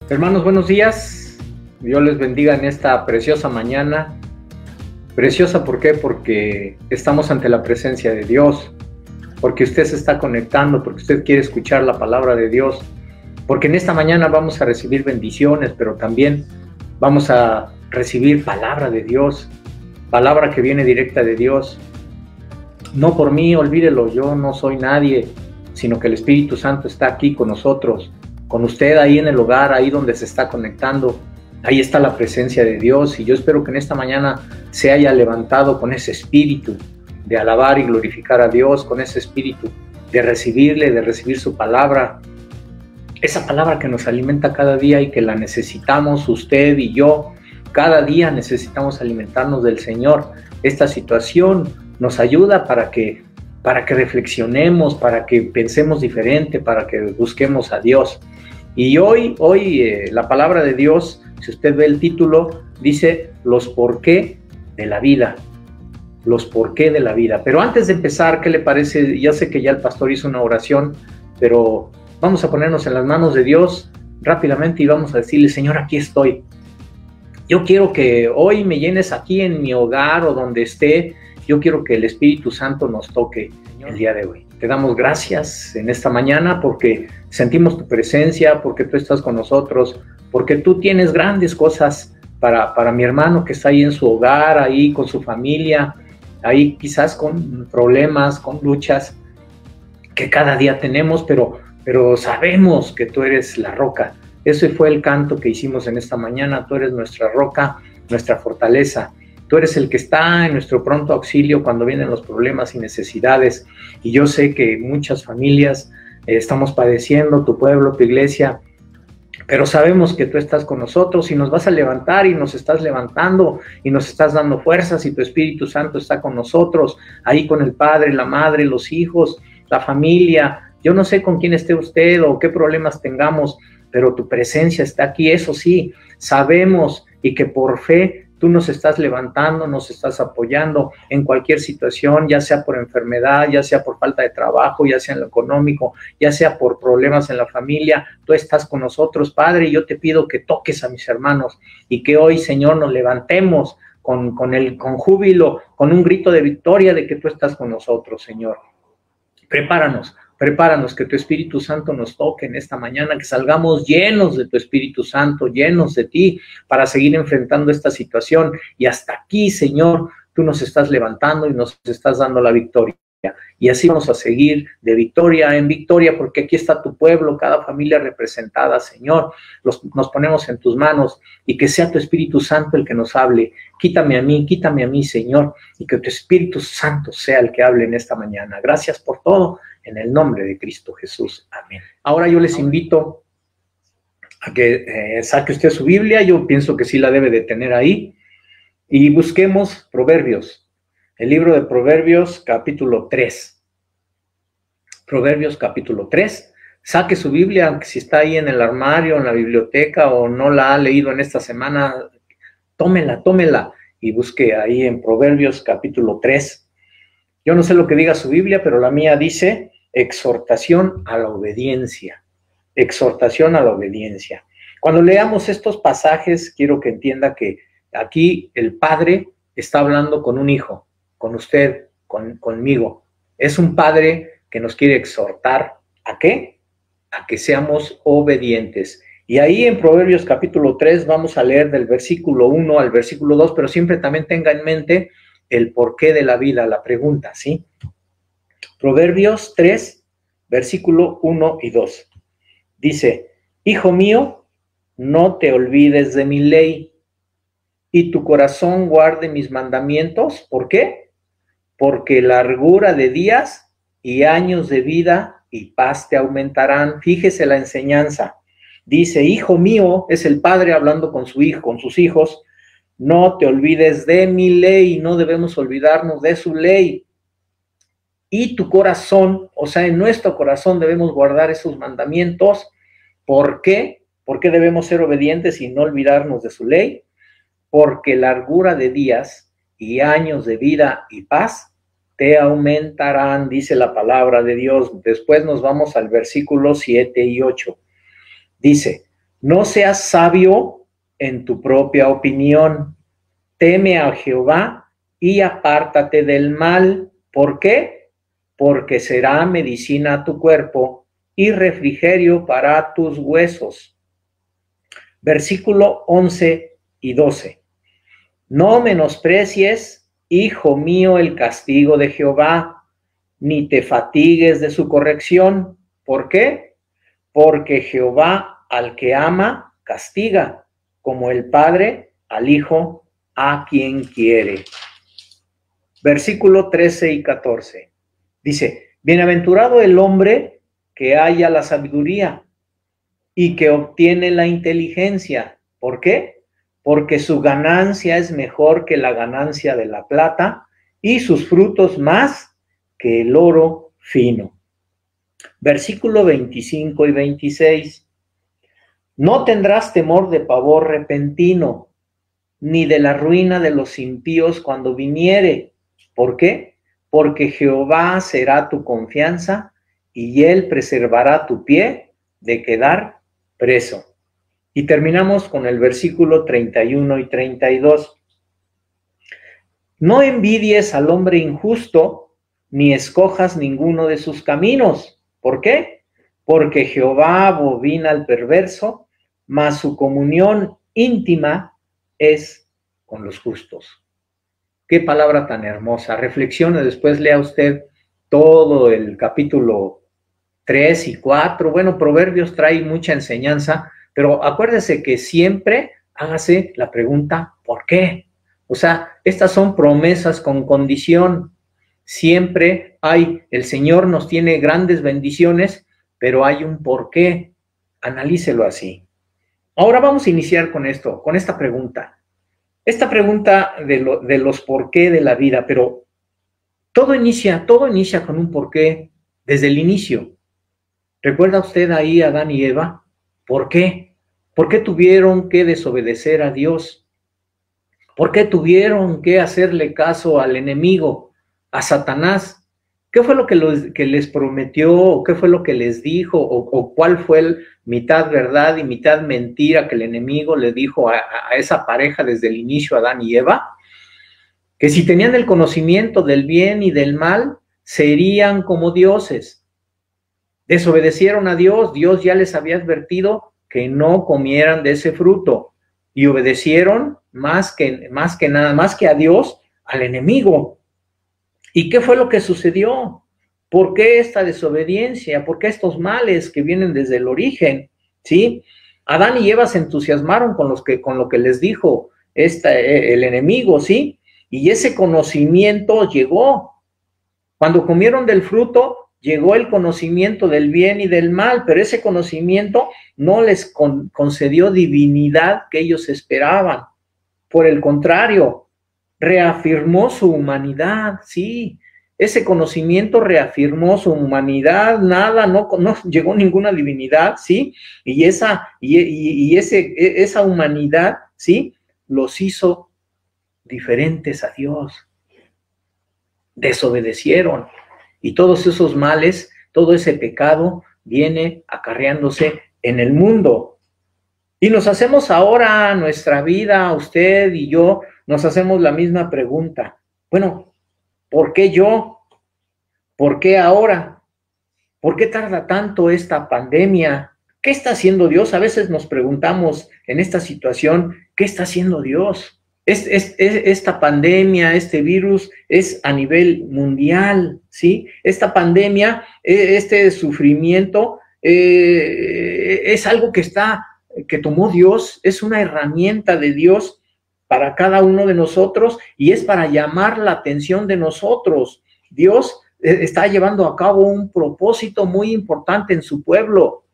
Hermanos, buenos días. Dios les bendiga en esta preciosa mañana. Preciosa, ¿por qué? Porque estamos ante la presencia de Dios, porque usted se está conectando, porque usted quiere escuchar la palabra de Dios, porque en esta mañana vamos a recibir bendiciones, pero también vamos a recibir palabra de Dios, palabra que viene directa de Dios. No por mí, olvídelo, yo no soy nadie, sino que el Espíritu Santo está aquí con nosotros, con usted ahí en el hogar, ahí donde se está conectando. Ahí está la presencia de Dios, y yo espero que en esta mañana se haya levantado con ese espíritu de alabar y glorificar a Dios, con ese espíritu de recibirle, de recibir su palabra, esa palabra que nos alimenta cada día y que la necesitamos usted y yo. Cada día necesitamos alimentarnos del Señor. Esta situación nos ayuda para que reflexionemos, para que pensemos diferente, para que busquemos a Dios. Y hoy la palabra de Dios, si usted ve el título, dice los por qué de la vida. Los por qué de la vida. Pero antes de empezar, ¿qué le parece? Ya sé que ya el pastor hizo una oración, pero vamos a ponernos en las manos de Dios rápidamente y vamos a decirle: Señor, aquí estoy. Yo quiero que hoy me llenes aquí en mi hogar o donde esté. Yo quiero que el Espíritu Santo nos toque el día de hoy. Te damos gracias en esta mañana porque sentimos tu presencia, porque tú estás con nosotros, porque tú tienes grandes cosas para mi hermano que está ahí en su hogar, ahí con su familia, ahí quizás con problemas, con luchas que cada día tenemos, pero sabemos que tú eres la roca. Ese fue el canto que hicimos en esta mañana. Tú eres nuestra roca, nuestra fortaleza. Tú eres el que está en nuestro pronto auxilio cuando vienen los problemas y necesidades. Y yo sé que muchas familias estamos padeciendo, tu pueblo, tu iglesia, pero sabemos que tú estás con nosotros y nos vas a levantar y nos estás levantando y nos estás dando fuerzas y tu Espíritu Santo está con nosotros, ahí con el Padre, la Madre, los hijos, la familia. Yo no sé con quién esté usted o qué problemas tengamos, pero tu presencia está aquí. Eso sí, sabemos y que por fe tú nos estás levantando, nos estás apoyando en cualquier situación, ya sea por enfermedad, ya sea por falta de trabajo, ya sea en lo económico, ya sea por problemas en la familia. Tú estás con nosotros, Padre, y yo te pido que toques a mis hermanos y que hoy, Señor, nos levantemos con júbilo, con un grito de victoria de que tú estás con nosotros, Señor. Prepáranos, que tu Espíritu Santo nos toque en esta mañana, que salgamos llenos de tu Espíritu Santo, llenos de ti, para seguir enfrentando esta situación. Y hasta aquí, Señor, tú nos estás levantando y nos estás dando la victoria. Y así vamos a seguir de victoria en victoria, porque aquí está tu pueblo, cada familia representada, Señor. Nos ponemos en tus manos y que sea tu Espíritu Santo el que nos hable. Quítame a mí, Señor, y que tu Espíritu Santo sea el que hable en esta mañana. Gracias por todo, en el nombre de Cristo Jesús. Amén. Ahora yo les invito a que saque usted su Biblia. Yo pienso que sí la debe de tener ahí. Y busquemos Proverbios. El libro de Proverbios, capítulo 3. Proverbios, capítulo 3. Saque su Biblia, aunque si está ahí en el armario, en la biblioteca, o no la ha leído en esta semana, tómela y busque ahí en Proverbios, capítulo 3. Yo no sé lo que diga su Biblia, pero la mía dice exhortación a la obediencia. Exhortación a la obediencia. Cuando leamos estos pasajes, quiero que entienda que aquí el Padre está hablando con un hijo, con usted, conmigo. Es un Padre que nos quiere exhortar. ¿A qué? A que seamos obedientes. Y ahí en Proverbios capítulo 3 vamos a leer del versículo 1 al versículo 2, pero siempre también tenga en mente el porqué de la vida, la pregunta, ¿sí? Proverbios 3, versículo 1 y 2. Dice: Hijo mío, no te olvides de mi ley, y tu corazón guarde mis mandamientos. ¿Por qué? Porque largura de días y años de vida y paz te aumentarán. Fíjese la enseñanza. Dice: hijo mío, es el padre hablando con su hijo, con sus hijos. No te olvides de mi ley, no debemos olvidarnos de su ley. Y tu corazón, o sea, en nuestro corazón debemos guardar esos mandamientos. ¿Por qué? ¿Por qué debemos ser obedientes y no olvidarnos de su ley? Porque largura de días y años de vida y paz te aumentarán, dice la palabra de Dios. Después nos vamos al versículo 7 y 8. Dice: No seas sabio en tu propia opinión. Teme a Jehová y apártate del mal. ¿Por qué? Porque será medicina a tu cuerpo y refrigerio para tus huesos. Versículo 11 y 12. No menosprecies, hijo mío, el castigo de Jehová, ni te fatigues de su corrección. ¿Por qué? Porque Jehová al que ama, castiga, como el Padre al Hijo a quien quiere. Versículo 13 y 14. Dice, bienaventurado el hombre que halla la sabiduría y que obtiene la inteligencia. ¿Por qué? Porque su ganancia es mejor que la ganancia de la plata y sus frutos más que el oro fino. Versículo 25 y 26. No tendrás temor de pavor repentino, ni de la ruina de los impíos cuando viniere. ¿Por qué? Porque Jehová será tu confianza y él preservará tu pie de quedar preso. Y terminamos con el versículo 31 y 32. No envidies al hombre injusto, ni escojas ninguno de sus caminos. ¿Por qué? Porque Jehová abomina al perverso, mas su comunión íntima es con los justos. Qué palabra tan hermosa. Reflexione, después lea usted todo el capítulo 3 y 4. Bueno, Proverbios trae mucha enseñanza, pero acuérdese que siempre hágase la pregunta, ¿por qué? O sea, estas son promesas con condición. Siempre el Señor nos tiene grandes bendiciones, pero hay un por qué. Analícelo así. Ahora vamos a iniciar con esto, con esta pregunta. Esta pregunta de los por qué de la vida, pero todo inicia con un por qué desde el inicio. ¿Recuerda usted ahí a Adán y Eva? ¿Por qué? ¿Por qué tuvieron que desobedecer a Dios? ¿Por qué tuvieron que hacerle caso al enemigo, a Satanás? ¿Qué fue lo que les prometió? ¿Qué fue lo que les dijo? ¿O cuál fue mitad verdad y mitad mentira que el enemigo le dijo a esa pareja desde el inicio, Adán y Eva? Que si tenían el conocimiento del bien y del mal, serían como dioses. Desobedecieron a Dios. Dios ya les había advertido que no comieran de ese fruto. Y obedecieron más que a Dios, al enemigo. ¿Y qué fue lo que sucedió? ¿Por qué esta desobediencia? ¿Por qué estos males que vienen desde el origen? ¿Sí? Adán y Eva se entusiasmaron con lo que les dijo el enemigo, ¿sí? Y ese conocimiento llegó. Cuando comieron del fruto, llegó el conocimiento del bien y del mal, pero ese conocimiento no les concedió divinidad que ellos esperaban. Por el contrario, reafirmó su humanidad, sí. Ese conocimiento reafirmó su humanidad, no llegó ninguna divinidad, ¿sí? Y esa humanidad, ¿sí? Los hizo diferentes a Dios. Desobedecieron. Y todos esos males, todo ese pecado viene acarreándose en el mundo. Y nos hacemos ahora nuestra vida, usted y yo, nos hacemos la misma pregunta. Bueno, ¿por qué yo? ¿Por qué ahora? ¿Por qué tarda tanto esta pandemia? ¿Qué está haciendo Dios? A veces nos preguntamos en esta situación, ¿qué está haciendo Dios? Esta pandemia, este virus es a nivel mundial, ¿sí? Esta pandemia, este sufrimiento es algo que tomó Dios, es una herramienta de Dios para cada uno de nosotros y es para llamar la atención de nosotros. Dios está llevando a cabo un propósito muy importante en su pueblo,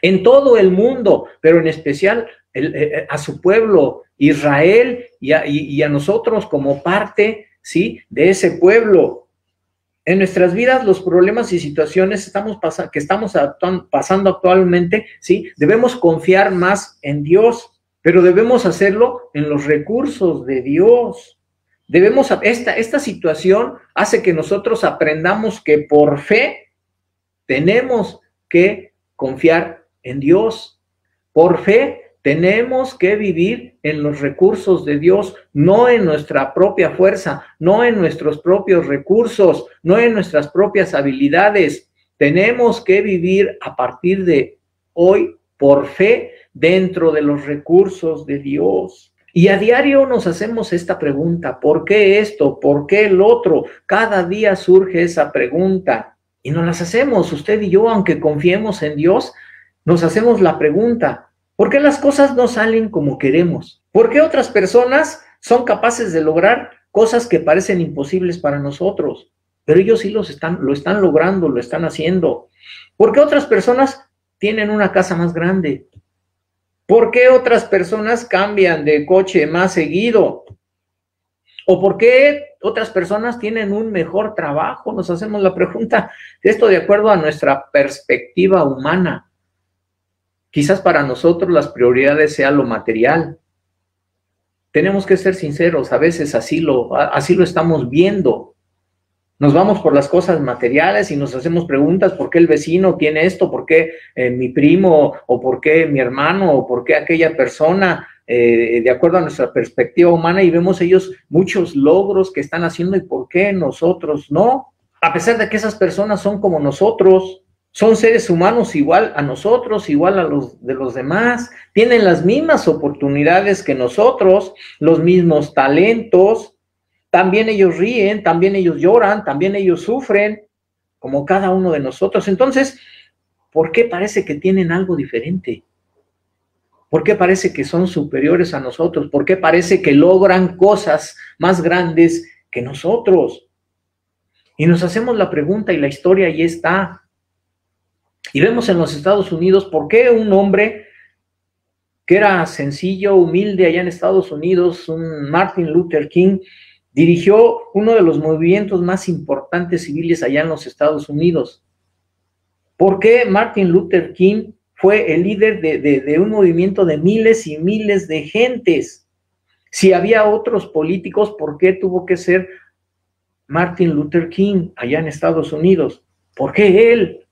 en todo el mundo, pero en especial a su pueblo Israel y a nosotros como parte, ¿sí?, de ese pueblo. En nuestras vidas, los problemas y situaciones que estamos pasando actualmente, ¿sí?, debemos confiar más en Dios, pero debemos hacerlo en los recursos de Dios. Esta situación hace que nosotros aprendamos que por fe tenemos que confiar en Dios. Por fe tenemos que vivir en los recursos de Dios, no en nuestra propia fuerza, no en nuestros propios recursos, no en nuestras propias habilidades. Tenemos que vivir a partir de hoy por fe dentro de los recursos de Dios. Y a diario nos hacemos esta pregunta: ¿por qué esto? ¿Por qué el otro? Cada día surge esa pregunta y nos las hacemos, usted y yo, aunque confiemos en Dios, nos hacemos la pregunta: ¿por qué las cosas no salen como queremos? ¿Por qué otras personas son capaces de lograr cosas que parecen imposibles para nosotros? Pero ellos sí lo están logrando, lo están haciendo. ¿Por qué otras personas tienen una casa más grande? ¿Por qué otras personas cambian de coche más seguido? ¿O por qué otras personas tienen un mejor trabajo? Nos hacemos la pregunta, esto de acuerdo a nuestra perspectiva humana. Quizás para nosotros las prioridades sea lo material. Tenemos que ser sinceros, a veces así lo estamos viendo. Nos vamos por las cosas materiales y nos hacemos preguntas: ¿por qué el vecino tiene esto? ¿Por qué mi primo? ¿O por qué mi hermano? ¿O por qué aquella persona? De acuerdo a nuestra perspectiva humana, y vemos ellos muchos logros que están haciendo, ¿y por qué nosotros no? A pesar de que esas personas son como nosotros, son seres humanos igual a nosotros, igual a los demás, tienen las mismas oportunidades que nosotros, los mismos talentos. También ellos ríen, también ellos lloran, también ellos sufren, como cada uno de nosotros. Entonces, ¿por qué parece que tienen algo diferente? ¿Por qué parece que son superiores a nosotros? ¿Por qué parece que logran cosas más grandes que nosotros? Y nos hacemos la pregunta, y la historia ahí está. Y vemos en los Estados Unidos por qué un hombre que era sencillo, humilde allá en Estados Unidos, un Martin Luther King, dirigió uno de los movimientos más importantes civiles allá en los Estados Unidos. ¿Por qué Martin Luther King fue el líder de un movimiento de miles y miles de gentes? Si había otros políticos, ¿por qué tuvo que ser Martin Luther King allá en Estados Unidos? ¿Por qué él?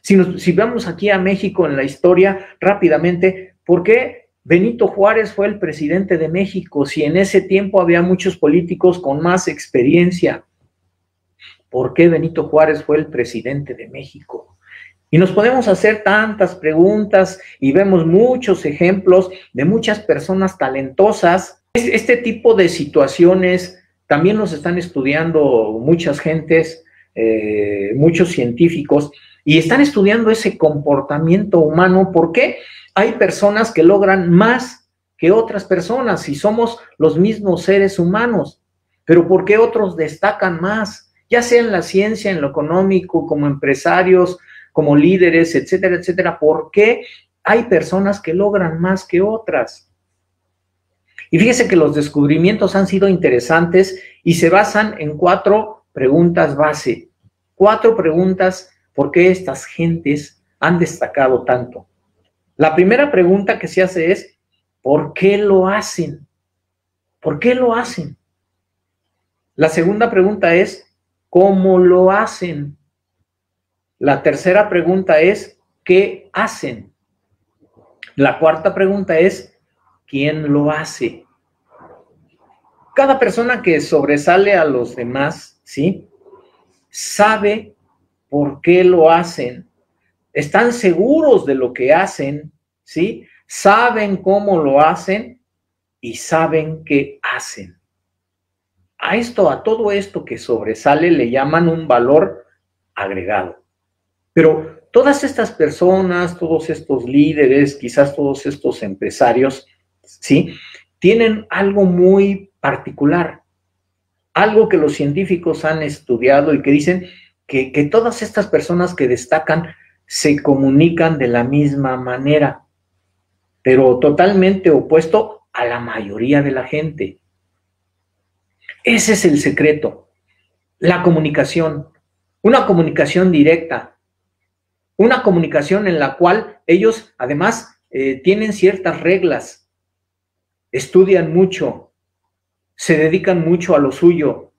Si vamos aquí a México en la historia rápidamente, ¿por qué Benito Juárez fue el presidente de México si en ese tiempo había muchos políticos con más experiencia? ¿Por qué Benito Juárez fue el presidente de México? Y nos podemos hacer tantas preguntas y vemos muchos ejemplos de muchas personas talentosas. Este tipo de situaciones también los están estudiando muchas gentes, muchos científicos, y están estudiando ese comportamiento humano. ¿Por qué hay personas que logran más que otras personas si somos los mismos seres humanos? Pero ¿por qué otros destacan más? Ya sea en la ciencia, en lo económico, como empresarios, como líderes, etcétera, etcétera. ¿Por qué hay personas que logran más que otras? Y fíjese que los descubrimientos han sido interesantes y se basan en 4 preguntas base. 4 preguntas: ¿por qué estas gentes han destacado tanto? La primera pregunta que se hace es: ¿por qué lo hacen? ¿Por qué lo hacen? La segunda pregunta es: ¿cómo lo hacen? La tercera pregunta es: ¿qué hacen? La cuarta pregunta es: ¿quién lo hace? Cada persona que sobresale a los demás, ¿sí?, sabe por qué lo hacen. Están seguros de lo que hacen, ¿sí? Saben cómo lo hacen y saben qué hacen. A todo esto que sobresale le llaman un valor agregado. Pero todas estas personas, todos estos líderes, quizás todos estos empresarios, ¿sí?, tienen algo muy particular, algo que los científicos han estudiado y que dicen que todas estas personas que destacan se comunican de la misma manera, pero totalmente opuesto a la mayoría de la gente. Ese es el secreto, la comunicación, una comunicación directa, una comunicación en la cual ellos además tienen ciertas reglas, estudian mucho, se dedican mucho a lo suyo,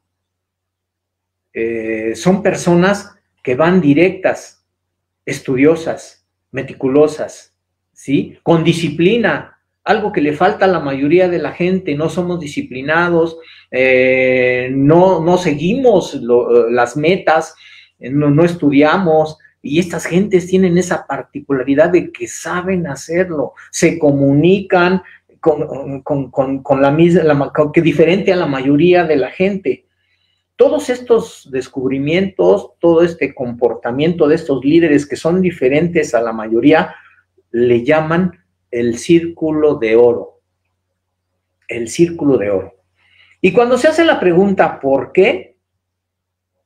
son personas que van directas, estudiosas, meticulosas, ¿sí? Con disciplina, algo que le falta a la mayoría de la gente. No somos disciplinados, no seguimos las metas, no estudiamos, y estas gentes tienen esa particularidad de que saben hacerlo, se comunican con la misma, que diferente a la mayoría de la gente. Todos estos descubrimientos, todo este comportamiento de estos líderes que son diferentes a la mayoría, le llaman el círculo de oro. El círculo de oro. Y cuando se hace la pregunta ¿por qué?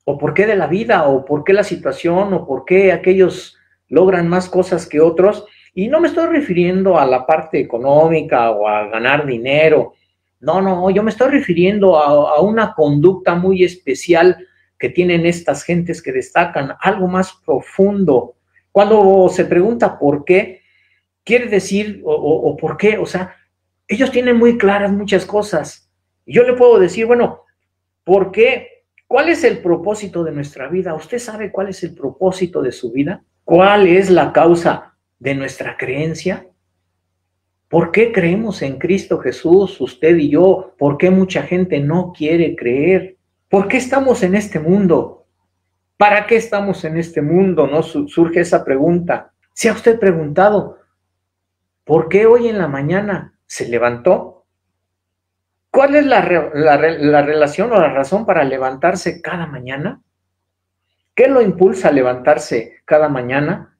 ¿O por qué de la vida? ¿O por qué la situación? ¿O por qué aquellos logran más cosas que otros? Y no me estoy refiriendo a la parte económica o a ganar dinero. No, yo me estoy refiriendo a una conducta muy especial que tienen estas gentes que destacan, algo más profundo. Cuando se pregunta por qué, quiere decir, o por qué, o sea, ellos tienen muy claras muchas cosas. Yo le puedo decir, bueno, ¿por qué? ¿Cuál es el propósito de nuestra vida? ¿Usted sabe cuál es el propósito de su vida? ¿Cuál es la causa de nuestra creencia? ¿Por qué creemos en Cristo Jesús, usted y yo? ¿Por qué mucha gente no quiere creer? ¿Por qué estamos en este mundo? ¿Para qué estamos en este mundo? ¿No? Surge esa pregunta. ¿Se ha usted preguntado por qué hoy en la mañana se levantó? ¿Cuál es la relación o la razón para levantarse cada mañana? ¿Qué lo impulsa a levantarse cada mañana?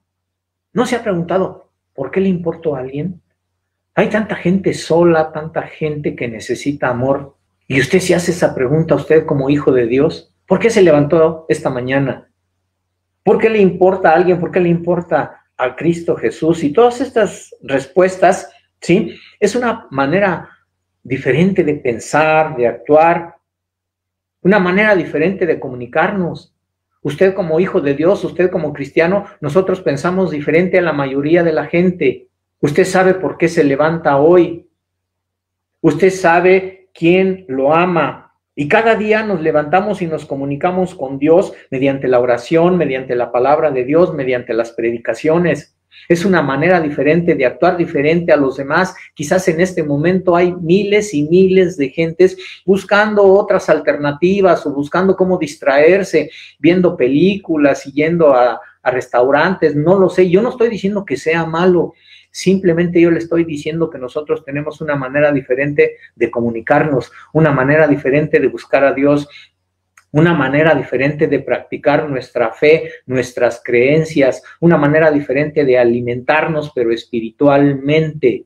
¿No se ha preguntado por qué le importo a alguien? Hay tanta gente sola, tanta gente que necesita amor. Y usted se hace esa pregunta, usted como hijo de Dios, ¿por qué se levantó esta mañana? ¿Por qué le importa a alguien? ¿Por qué le importa a Cristo Jesús? Y todas estas respuestas, ¿sí? Es una manera diferente de pensar, de actuar, una manera diferente de comunicarnos. Usted como hijo de Dios, usted como cristiano, nosotros pensamos diferente a la mayoría de la gente. Usted sabe por qué se levanta hoy. Usted sabe quién lo ama. Y cada día nos levantamos y nos comunicamos con Dios mediante la oración, mediante la palabra de Dios, mediante las predicaciones. Es una manera diferente de actuar, diferente a los demás. Quizás en este momento hay miles y miles de gentes buscando otras alternativas o buscando cómo distraerse, viendo películas y yendo a restaurantes. No lo sé, yo no estoy diciendo que sea malo. Simplemente yo le estoy diciendo que nosotros tenemos una manera diferente de comunicarnos, una manera diferente de buscar a Dios, una manera diferente de practicar nuestra fe, nuestras creencias, una manera diferente de alimentarnos, pero espiritualmente.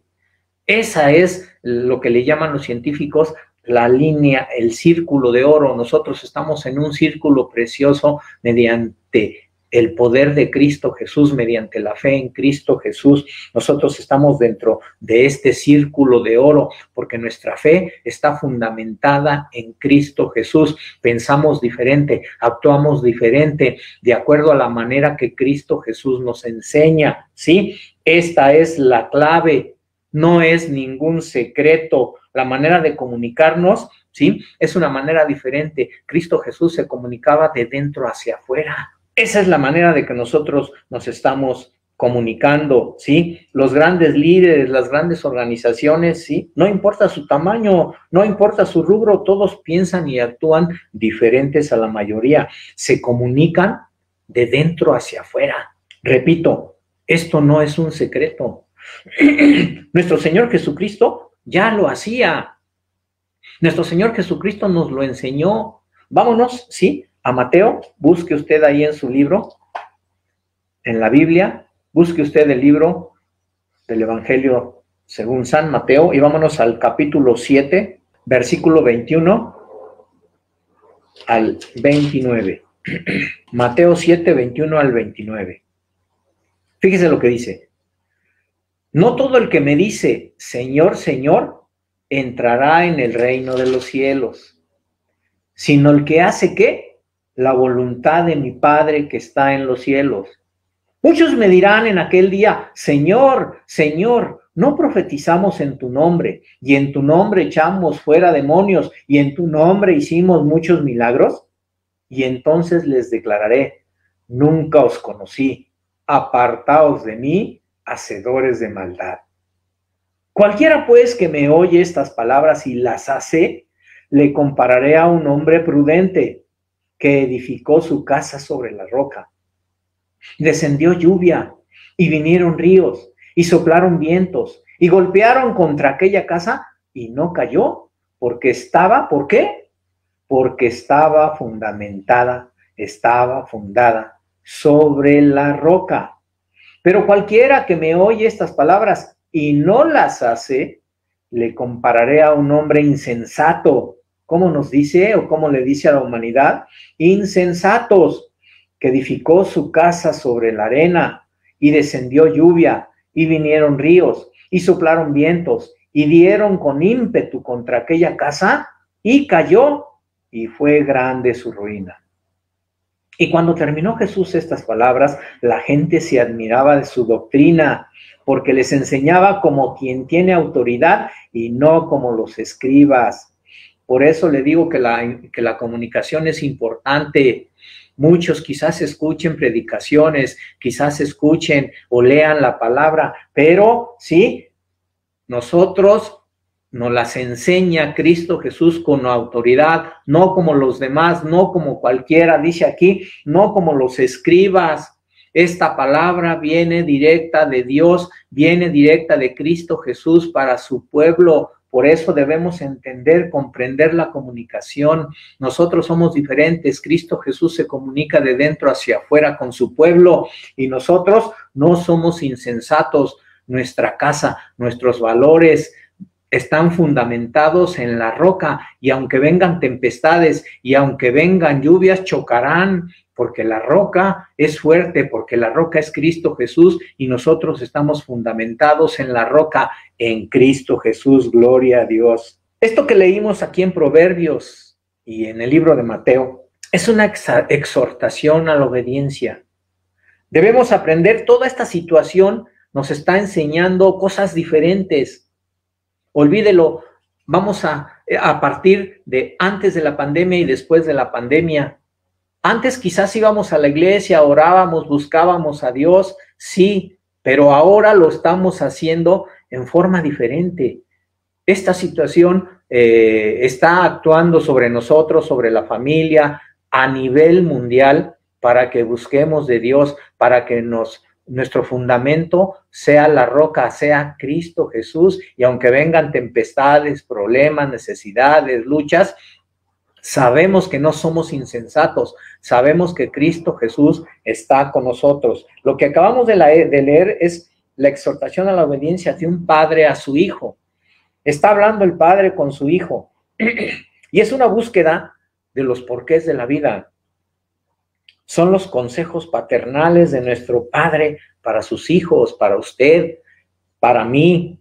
Esa es lo que le llaman los científicos la línea, el círculo de oro. Nosotros estamos en un círculo precioso mediante el poder de Cristo Jesús, mediante la fe en Cristo Jesús. Nosotros estamos dentro de este círculo de oro porque nuestra fe está fundamentada en Cristo Jesús. Pensamos diferente, actuamos diferente, de acuerdo a la manera que Cristo Jesús nos enseña, ¿sí? Esta es la clave, no es ningún secreto. La manera de comunicarnos, ¿sí? Es una manera diferente. Cristo Jesús se comunicaba de dentro hacia afuera. Esa es la manera de que nosotros nos estamos comunicando, ¿sí? Los grandes líderes, las grandes organizaciones, ¿sí? No importa su tamaño, no importa su rubro, todos piensan y actúan diferentes a la mayoría. Se comunican de dentro hacia afuera. Repito, esto no es un secreto. Nuestro Señor Jesucristo ya lo hacía. Nuestro Señor Jesucristo nos lo enseñó. Vámonos, ¿sí? A Mateo, busque usted ahí en su libro, en la Biblia, busque usted el libro del Evangelio según San Mateo y vámonos al capítulo 7, versículo 21 al 29. Mateo 7, 21 al 29. Fíjese lo que dice. No todo el que me dice, Señor, Señor, entrará en el reino de los cielos, sino el que hace, ¿qué? La voluntad de mi Padre que está en los cielos. Muchos me dirán en aquel día, Señor, Señor, ¿no profetizamos en tu nombre? Y en tu nombre echamos fuera demonios, y en tu nombre hicimos muchos milagros. Y entonces les declararé, nunca os conocí, apartaos de mí, hacedores de maldad. Cualquiera pues que me oye estas palabras y las hace, le compararé a un hombre prudente que edificó su casa sobre la roca. Descendió lluvia y vinieron ríos y soplaron vientos y golpearon contra aquella casa y no cayó porque estaba, ¿por qué? Porque estaba fundada sobre la roca. Pero cualquiera que me oye estas palabras y no las hace, le compararé a un hombre insensato. ¿Cómo nos dice o cómo le dice a la humanidad? Insensatos, que edificó su casa sobre la arena y descendió lluvia y vinieron ríos y soplaron vientos y dieron con ímpetu contra aquella casa y cayó y fue grande su ruina. Y cuando terminó Jesús estas palabras, la gente se admiraba de su doctrina, porque les enseñaba como quien tiene autoridad y no como los escribas. Por eso le digo que la comunicación es importante. Muchos quizás escuchen predicaciones, quizás escuchen o lean la palabra, pero sí, nosotros nos las enseña Cristo Jesús con autoridad, no como los demás, no como cualquiera, dice aquí, no como los escribas. Esta palabra viene directa de Dios, viene directa de Cristo Jesús para su pueblo. Por eso debemos entender, comprender la comunicación. Nosotros somos diferentes. Cristo Jesús se comunica de dentro hacia afuera con su pueblo y nosotros no somos insensatos. Nuestra casa, nuestros valores están fundamentados en la roca y aunque vengan tempestades y aunque vengan lluvias, chocarán, porque la roca es fuerte, porque la roca es Cristo Jesús y nosotros estamos fundamentados en la roca, en Cristo Jesús, gloria a Dios. Esto que leímos aquí en Proverbios y en el libro de Mateo es una exhortación a la obediencia. Debemos aprender, toda esta situación nos está enseñando cosas diferentes. Olvídelo, vamos a partir de antes de la pandemia y después de la pandemia. Antes quizás íbamos a la iglesia, orábamos, buscábamos a Dios, sí, pero ahora lo estamos haciendo en forma diferente. Esta situación está actuando sobre nosotros, sobre la familia, a nivel mundial, para que busquemos de Dios, para que nuestro fundamento sea la roca, sea Cristo Jesús, y aunque vengan tempestades, problemas, necesidades, luchas, sabemos que no somos insensatos, sabemos que Cristo Jesús está con nosotros. Lo que acabamos de leer es la exhortación a la obediencia de un padre a su hijo. Está hablando el padre con su hijo y es una búsqueda de los porqués de la vida. Son los consejos paternales de nuestro Padre para sus hijos, para usted, para mí.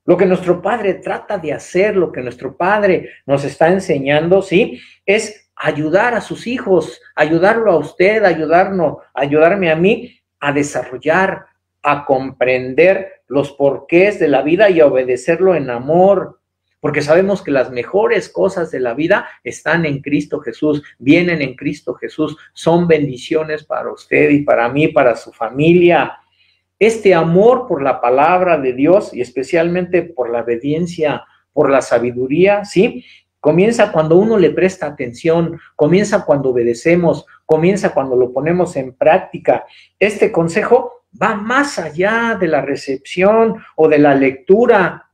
Lo que nuestro Padre trata de hacer, lo que nuestro Padre nos está enseñando, ¿sí? Es ayudar a sus hijos, ayudarlo a usted, ayudarme a mí a desarrollar, a comprender los porqués de la vida y a obedecerlo en amor. Porque sabemos que las mejores cosas de la vida están en Cristo Jesús, vienen en Cristo Jesús, son bendiciones para usted y para mí, para su familia. Este amor por la palabra de Dios y especialmente por la obediencia, por la sabiduría, ¿sí? Comienza cuando uno le presta atención, comienza cuando obedecemos, comienza cuando lo ponemos en práctica. Este consejo va más allá de la recepción o de la lectura.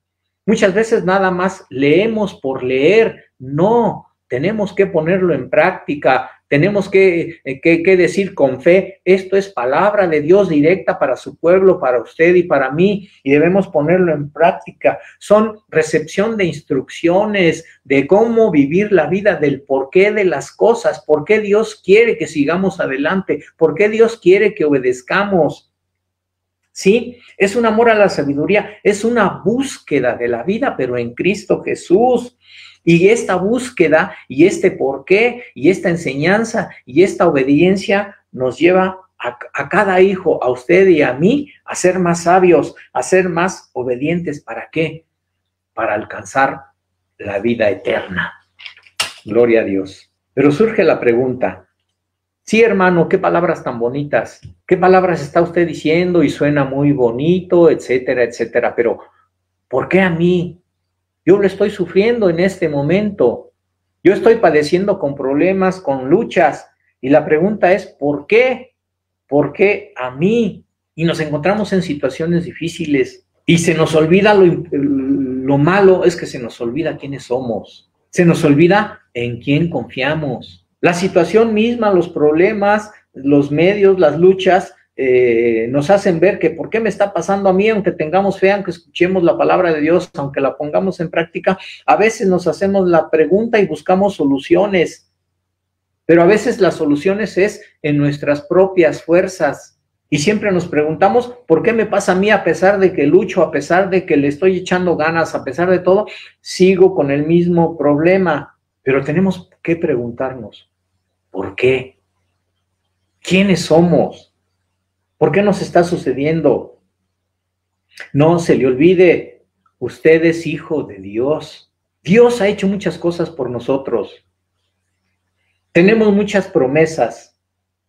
Muchas veces nada más leemos por leer. No, tenemos que ponerlo en práctica, tenemos que decir con fe, esto es palabra de Dios directa para su pueblo, para usted y para mí, y debemos ponerlo en práctica. Son recepción de instrucciones de cómo vivir la vida, del porqué de las cosas, por qué Dios quiere que sigamos adelante, por qué Dios quiere que obedezcamos. Sí, es un amor a la sabiduría, es una búsqueda de la vida, pero en Cristo Jesús. Y esta búsqueda y este porqué y esta enseñanza y esta obediencia nos lleva a cada hijo, a usted y a mí, a ser más sabios, a ser más obedientes. ¿Para qué? Para alcanzar la vida eterna. Gloria a Dios. Pero surge la pregunta, Sí, hermano, qué palabras tan bonitas, qué palabras está usted diciendo y suena muy bonito, etcétera, etcétera, pero ¿por qué a mí? Yo lo estoy sufriendo en este momento. Yo estoy padeciendo con problemas, con luchas. Y la pregunta es, ¿por qué? ¿Por qué a mí? Y nos encontramos en situaciones difíciles. Y se nos olvida lo malo, es que se nos olvida quiénes somos. Se nos olvida en quién confiamos. La situación misma, los problemas, los medios, las luchas, nos hacen ver que por qué me está pasando a mí, aunque tengamos fe, aunque escuchemos la palabra de Dios, aunque la pongamos en práctica, a veces nos hacemos la pregunta y buscamos soluciones, pero a veces las soluciones es en nuestras propias fuerzas y siempre nos preguntamos ¿por qué me pasa a mí a pesar de que lucho, a pesar de que le estoy echando ganas, a pesar de todo, sigo con el mismo problema? Pero tenemos que preguntarnos ¿por qué? ¿Quiénes somos? ¿Por qué nos está sucediendo? No se le olvide, usted es hijo de Dios. Dios ha hecho muchas cosas por nosotros. Tenemos muchas promesas,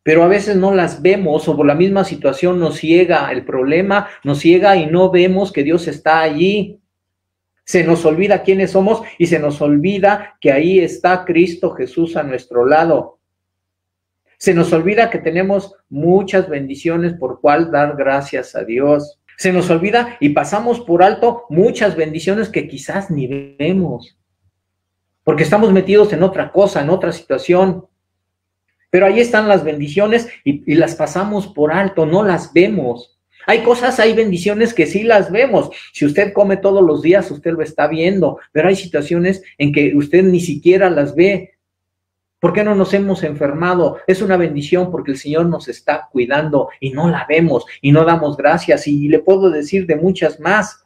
pero a veces no las vemos o por la misma situación nos ciega el problema, nos ciega y no vemos que Dios está allí. Se nos olvida quiénes somos y se nos olvida que ahí está Cristo Jesús a nuestro lado. Se nos olvida que tenemos muchas bendiciones por cual dar gracias a Dios. Se nos olvida y pasamos por alto muchas bendiciones que quizás ni vemos, porque estamos metidos en otra cosa, en otra situación. Pero ahí están las bendiciones y las pasamos por alto, no las vemos. Hay cosas, hay bendiciones que sí las vemos. Si usted come todos los días, usted lo está viendo, pero hay situaciones en que usted ni siquiera las ve. ¿Por qué no nos hemos enfermado? Es una bendición porque el Señor nos está cuidando y no la vemos y no damos gracias. Y le puedo decir de muchas más.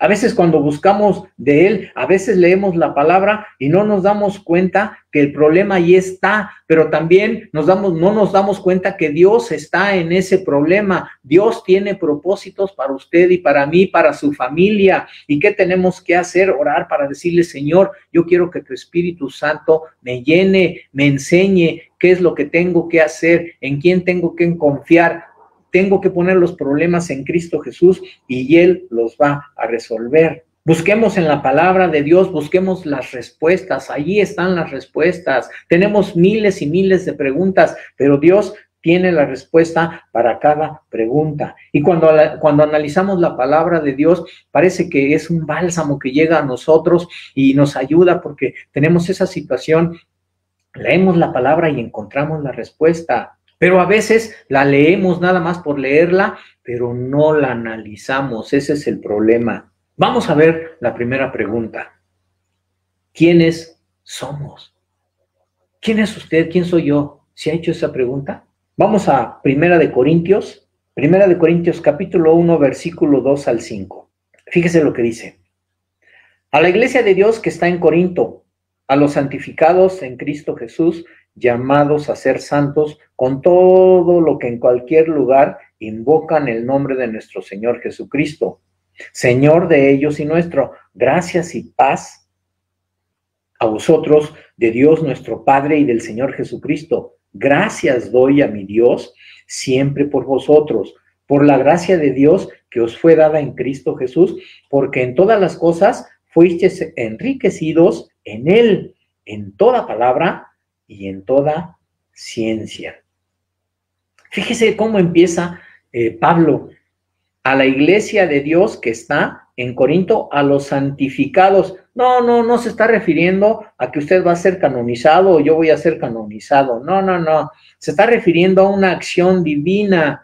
A veces cuando buscamos de Él, a veces leemos la palabra y no nos damos cuenta que el problema ahí está, pero también no nos damos cuenta que Dios está en ese problema. Dios tiene propósitos para usted y para mí, para su familia. ¿Y qué tenemos que hacer? Orar para decirle, Señor, yo quiero que tu Espíritu Santo me llene, me enseñe qué es lo que tengo que hacer, en quién tengo que confiar. Tengo que poner los problemas en Cristo Jesús y Él los va a resolver. Busquemos en la palabra de Dios, busquemos las respuestas. Allí están las respuestas. Tenemos miles y miles de preguntas, pero Dios tiene la respuesta para cada pregunta. Y cuando analizamos la palabra de Dios, parece que es un bálsamo que llega a nosotros y nos ayuda porque tenemos esa situación. Leemos la palabra y encontramos la respuesta. Pero a veces la leemos nada más por leerla, pero no la analizamos. Ese es el problema. Vamos a ver la primera pregunta. ¿Quiénes somos? ¿Quién es usted? ¿Quién soy yo? ¿Se ha hecho esa pregunta? Vamos a Primera de Corintios capítulo 1, versículo 2 al 5. Fíjese lo que dice. A la iglesia de Dios que está en Corinto, a los santificados en Cristo Jesús, llamados a ser santos, con todo lo que en cualquier lugar invocan el nombre de nuestro Señor Jesucristo, Señor de ellos y nuestro, gracias y paz a vosotros, de Dios nuestro Padre y del Señor Jesucristo. Gracias doy a mi Dios siempre por vosotros, por la gracia de Dios que os fue dada en Cristo Jesús, porque en todas las cosas fuisteis enriquecidos en Él, en toda palabra y en toda ciencia. Fíjese cómo empieza Pablo. A la iglesia de Dios que está en Corinto, a los santificados. No se está refiriendo a que usted va a ser canonizado o yo voy a ser canonizado. No. Se está refiriendo a una acción divina,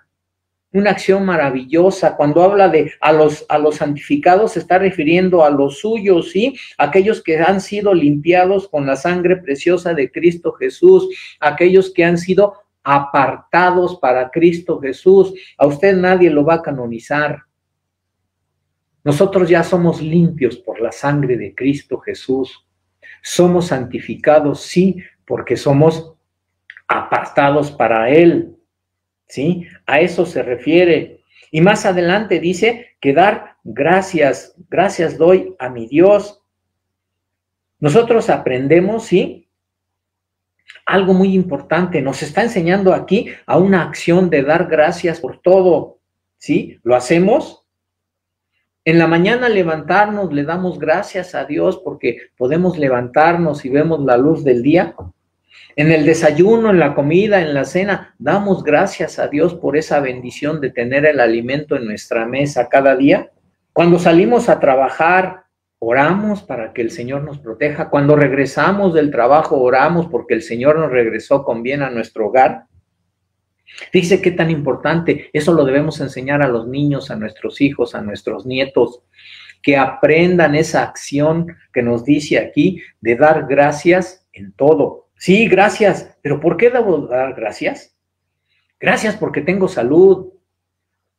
una acción maravillosa. Cuando habla de a los santificados, se está refiriendo a los suyos, ¿sí? Aquellos que han sido limpiados con la sangre preciosa de Cristo Jesús, aquellos que han sido apartados para Cristo Jesús. A usted nadie lo va a canonizar. Nosotros ya somos limpios por la sangre de Cristo Jesús. Somos santificados, sí, porque somos apartados para Él. ¿Sí? A eso se refiere. Y más adelante dice que dar gracias doy a mi Dios. Nosotros aprendemos, ¿sí? algo muy importante. Nos está enseñando aquí a una acción de dar gracias por todo. ¿Sí? ¿Lo hacemos? En la mañana levantarnos, le damos gracias a Dios porque podemos levantarnos y vemos la luz del día. En el desayuno, en la comida, en la cena, damos gracias a Dios por esa bendición de tener el alimento en nuestra mesa cada día. Cuando salimos a trabajar, oramos para que el Señor nos proteja. Cuando regresamos del trabajo, oramos porque el Señor nos regresó con bien a nuestro hogar. Dice qué tan importante, eso lo debemos enseñar a los niños, a nuestros hijos, a nuestros nietos, que aprendan esa acción que nos dice aquí de dar gracias en todo. Sí, gracias, pero ¿por qué debo dar gracias? Gracias porque tengo salud,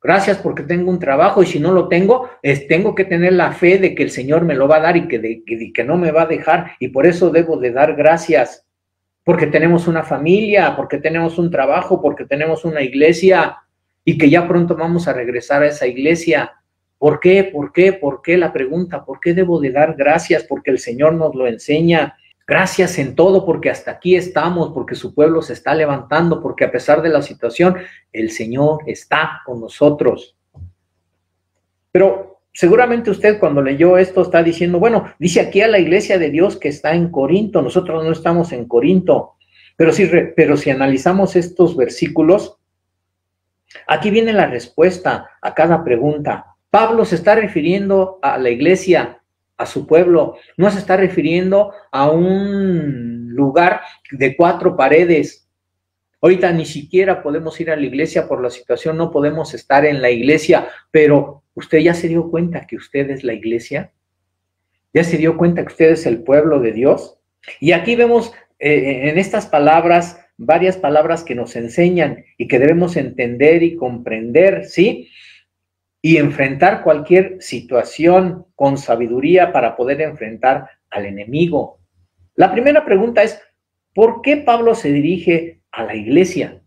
gracias porque tengo un trabajo y si no lo tengo, tengo que tener la fe de que el Señor me lo va a dar y que no me va a dejar y por eso debo de dar gracias. Porque tenemos una familia, porque tenemos un trabajo, porque tenemos una iglesia y que ya pronto vamos a regresar a esa iglesia. ¿Por qué? ¿Por qué? ¿Por qué? La pregunta, ¿por qué debo de dar gracias? Porque el Señor nos lo enseña. Gracias en todo, porque hasta aquí estamos, porque su pueblo se está levantando, porque a pesar de la situación, el Señor está con nosotros. Pero seguramente usted cuando leyó esto está diciendo, bueno, dice aquí a la iglesia de Dios que está en Corinto, nosotros no estamos en Corinto, pero si analizamos estos versículos, aquí viene la respuesta a cada pregunta. Pablo se está refiriendo a la iglesia, a su pueblo, no se está refiriendo a un lugar de 4 paredes. Ahorita ni siquiera podemos ir a la iglesia por la situación, no podemos estar en la iglesia, pero ¿usted ya se dio cuenta que usted es la iglesia? ¿Ya se dio cuenta que usted es el pueblo de Dios? Y aquí vemos en estas palabras, varias palabras que nos enseñan y que debemos entender y comprender, ¿sí? Y enfrentar cualquier situación con sabiduría para poder enfrentar al enemigo. La primera pregunta es, ¿por qué Pablo se dirige a la iglesia?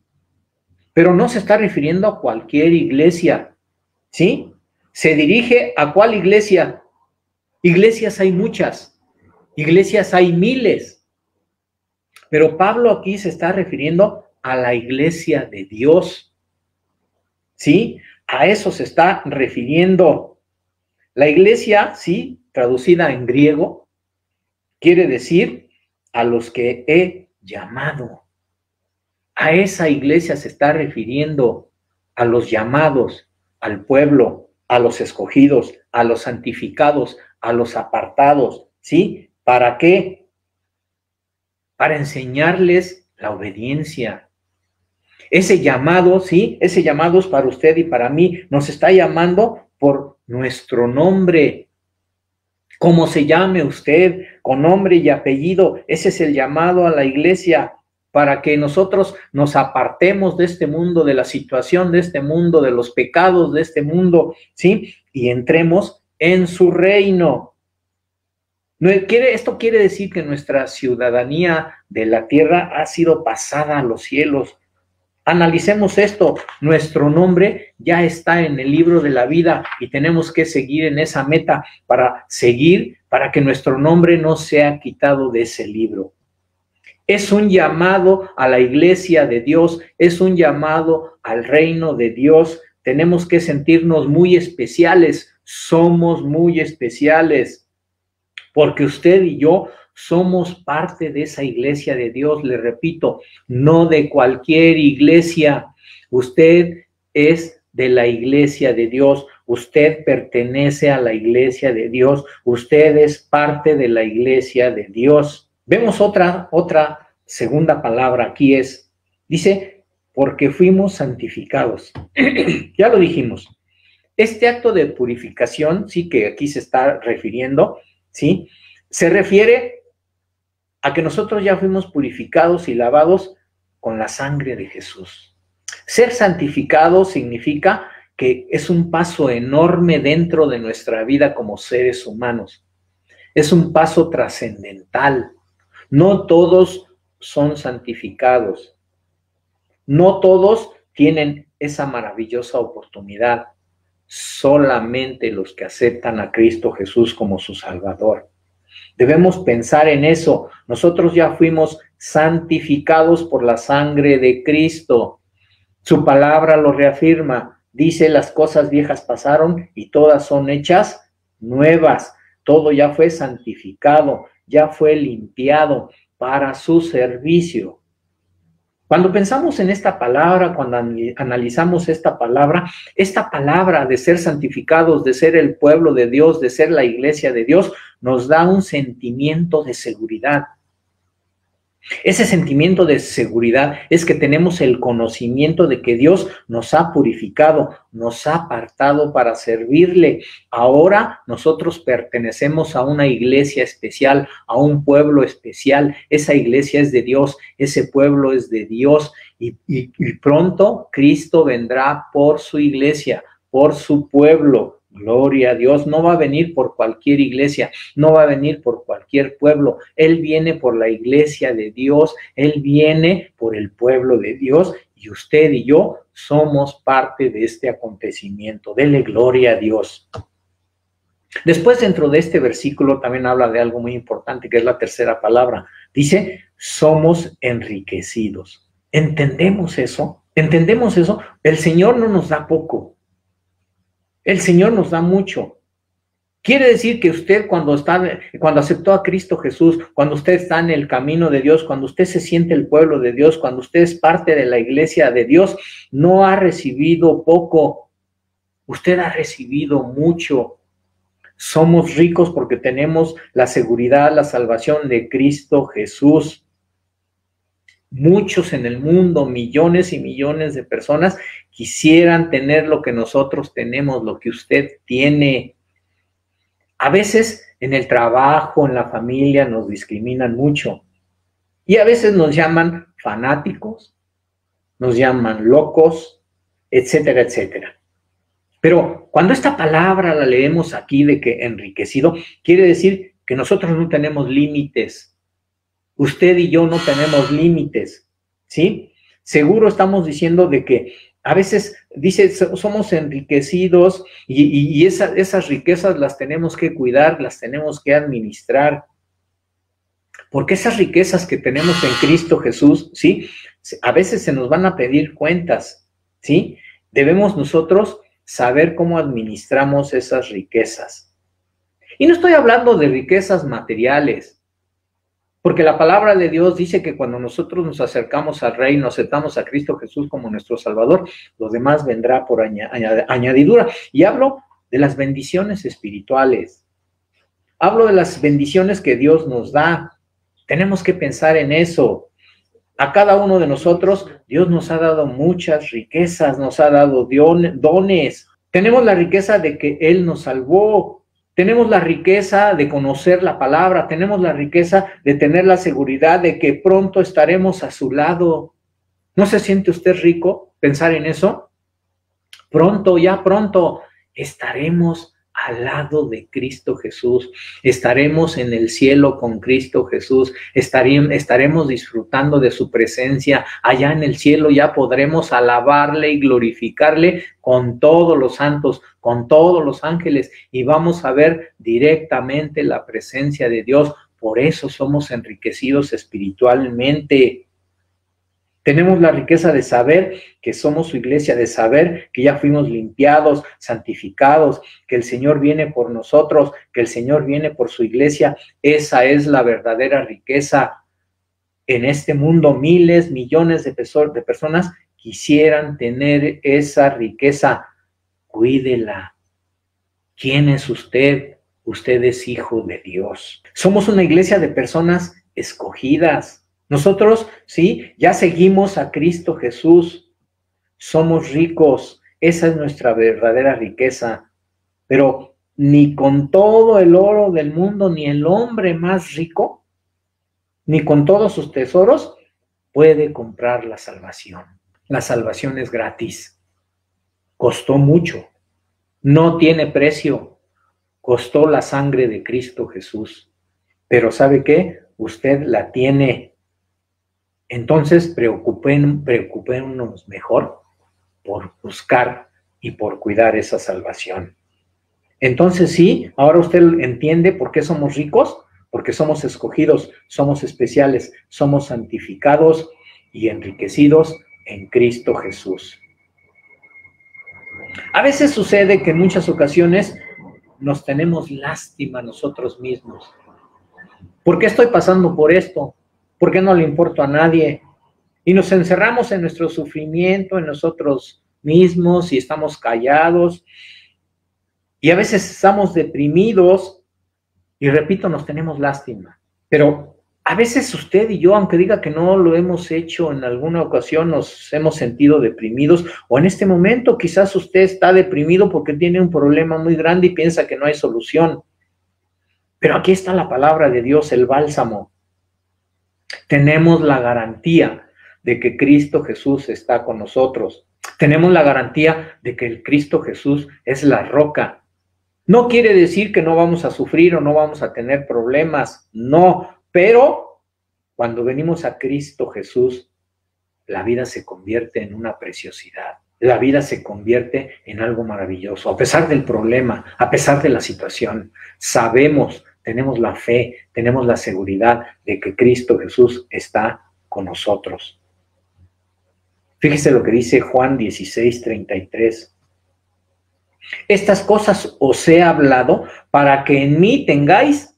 Pero no se está refiriendo a cualquier iglesia, ¿sí? Se dirige a ¿cuál iglesia? Iglesias hay muchas, iglesias hay miles, pero Pablo aquí se está refiriendo a la iglesia de Dios, ¿sí? A eso se está refiriendo. La iglesia, sí, traducida en griego, quiere decir a los que he llamado. A esa iglesia se está refiriendo, a los llamados, al pueblo, a los escogidos, a los santificados, a los apartados, ¿sí? ¿Para qué? Para enseñarles la obediencia. Ese llamado, ¿sí? Ese llamado es para usted y para mí. Nos está llamando por nuestro nombre. Como se llame usted, con nombre y apellido, ese es el llamado a la iglesia, para que nosotros nos apartemos de este mundo, de la situación de este mundo, de los pecados de este mundo, ¿sí? Y entremos en su reino. Esto quiere decir que nuestra ciudadanía de la tierra ha sido pasada a los cielos. Analicemos esto, nuestro nombre ya está en el libro de la vida y tenemos que seguir en esa meta para que nuestro nombre no sea quitado de ese libro. Es un llamado a la iglesia de Dios, es un llamado al reino de Dios. Tenemos que sentirnos muy especiales, somos muy especiales, porque usted y yo somos parte de esa iglesia de Dios, le repito, no de cualquier iglesia. Usted es de la iglesia de Dios, usted pertenece a la iglesia de Dios, usted es parte de la iglesia de Dios. Vemos otra segunda palabra aquí dice, porque fuimos santificados. Ya lo dijimos. Este acto de purificación, sí, que aquí se está refiriendo, sí, se refiere a que nosotros ya fuimos purificados y lavados con la sangre de Jesús. Ser santificado significa que es un paso enorme dentro de nuestra vida como seres humanos. Es un paso trascendental. No todos son santificados. No todos tienen esa maravillosa oportunidad. Solamente los que aceptan a Cristo Jesús como su Salvador. Debemos pensar en eso. Nosotros ya fuimos santificados por la sangre de Cristo. Su palabra lo reafirma. Dice, las cosas viejas pasaron y todas son hechas nuevas. Todo ya fue santificado, ya fue limpiado para su servicio. Cuando pensamos en esta palabra, cuando analizamos esta palabra de ser santificados, de ser el pueblo de Dios, de ser la iglesia de Dios, nos da un sentimiento de seguridad. Ese sentimiento de seguridad es que tenemos el conocimiento de que Dios nos ha purificado, nos ha apartado para servirle. Ahora nosotros pertenecemos a una iglesia especial, a un pueblo especial. Esa iglesia es de Dios, ese pueblo es de Dios y pronto Cristo vendrá por su iglesia, por su pueblo. Gloria a Dios, no va a venir por cualquier iglesia, no va a venir por cualquier pueblo. Él viene por la iglesia de Dios, Él viene por el pueblo de Dios y usted y yo somos parte de este acontecimiento. Dele gloria a Dios. Después, dentro de este versículo también habla de algo muy importante, que es la tercera palabra. Dice, somos enriquecidos. ¿Entendemos eso? ¿Entendemos eso? El Señor no nos da poco. El Señor nos da mucho. Quiere decir que usted cuando aceptó a Cristo Jesús, cuando usted está en el camino de Dios, cuando usted se siente el pueblo de Dios, cuando usted es parte de la iglesia de Dios, no ha recibido poco. Usted ha recibido mucho. Somos ricos porque tenemos la seguridad, la salvación de Cristo Jesús. Muchos en el mundo, millones y millones de personas quisieran tener lo que nosotros tenemos, lo que usted tiene. A veces en el trabajo, en la familia nos discriminan mucho y a veces nos llaman fanáticos, nos llaman locos, etcétera, etcétera. Pero cuando esta palabra la leemos aquí de que enriquecido, quiere decir que nosotros no tenemos límites. Usted y yo no tenemos límites, ¿sí? Seguro estamos diciendo de que a veces dice somos enriquecidos y esas riquezas las tenemos que cuidar, las tenemos que administrar. Porque esas riquezas que tenemos en Cristo Jesús, ¿sí? A veces se nos van a pedir cuentas, ¿sí? Debemos nosotros saber cómo administramos esas riquezas. Y no estoy hablando de riquezas materiales. Porque la palabra de Dios dice que cuando nosotros nos acercamos al reino, aceptamos a Cristo Jesús como nuestro Salvador, lo demás vendrá por añadidura. Y hablo de las bendiciones espirituales. Hablo de las bendiciones que Dios nos da. Tenemos que pensar en eso. A cada uno de nosotros, Dios nos ha dado muchas riquezas, nos ha dado dones. Tenemos la riqueza de que Él nos salvó. Tenemos la riqueza de conocer la palabra, tenemos la riqueza de tener la seguridad de que pronto estaremos a su lado. ¿No se siente usted rico pensar en eso? Pronto, ya pronto, estaremos al lado de Cristo Jesús. Estaremos en el cielo con Cristo Jesús. Estaremos disfrutando de su presencia. Allá en el cielo ya podremos alabarle y glorificarle con todos los santos, con todos los ángeles, y vamos a ver directamente la presencia de Dios. Por eso somos enriquecidos espiritualmente. Tenemos la riqueza de saber que somos su iglesia, de saber que ya fuimos limpiados, santificados, que el Señor viene por nosotros, que el Señor viene por su iglesia. Esa es la verdadera riqueza. En este mundo, miles, millones de personas quisieran tener esa riqueza. Cuídela. ¿Quién es usted? Usted es hijo de Dios. Somos una iglesia de personas escogidas. Nosotros, sí, ya seguimos a Cristo Jesús, somos ricos, esa es nuestra verdadera riqueza, pero ni con todo el oro del mundo, ni el hombre más rico, ni con todos sus tesoros, puede comprar la salvación. La salvación es gratis, costó mucho, no tiene precio, costó la sangre de Cristo Jesús, pero ¿sabe qué? Usted la tiene. Entonces, preocupémonos mejor por buscar y por cuidar esa salvación. Entonces, sí, ahora usted entiende por qué somos ricos, porque somos escogidos, somos especiales, somos santificados y enriquecidos en Cristo Jesús. A veces sucede que en muchas ocasiones nos tenemos lástima nosotros mismos. ¿Por qué estoy pasando por esto? ¿Por qué no le importo a nadie? Y nos encerramos en nuestro sufrimiento, en nosotros mismos, y estamos callados. Y a veces estamos deprimidos, y repito, nos tenemos lástima. Pero a veces usted y yo, aunque diga que no lo hemos hecho en alguna ocasión, nos hemos sentido deprimidos, o en este momento quizás usted está deprimido porque tiene un problema muy grande y piensa que no hay solución. Pero aquí está la palabra de Dios, el bálsamo. Tenemos la garantía de que Cristo Jesús está con nosotros. Tenemos la garantía de que el Cristo Jesús es la roca. No quiere decir que no vamos a sufrir o no vamos a tener problemas, no, pero cuando venimos a Cristo Jesús, la vida se convierte en una preciosidad. La vida se convierte en algo maravilloso. A pesar del problema, a pesar de la situación, sabemos, tenemos la fe, tenemos la seguridad de que Cristo Jesús está con nosotros. Fíjese lo que dice Juan 16:33. Estas cosas os he hablado para que en mí tengáis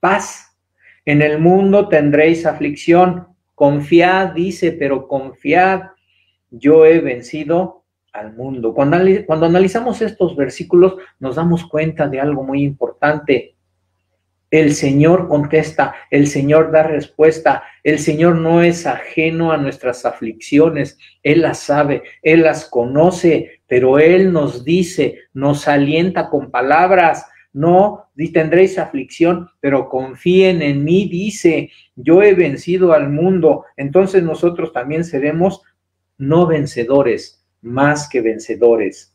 paz. En el mundo tendréis aflicción. Confiad, dice, pero confiad, yo he vencido al mundo. Cuando analizamos estos versículos nos damos cuenta de algo muy importante. El Señor contesta, el Señor da respuesta, el Señor no es ajeno a nuestras aflicciones, Él las sabe, Él las conoce, pero Él nos dice, nos alienta con palabras, no tendréis aflicción, pero confíen en mí, dice, yo he vencido al mundo, entonces nosotros también seremos no vencedores, más que vencedores.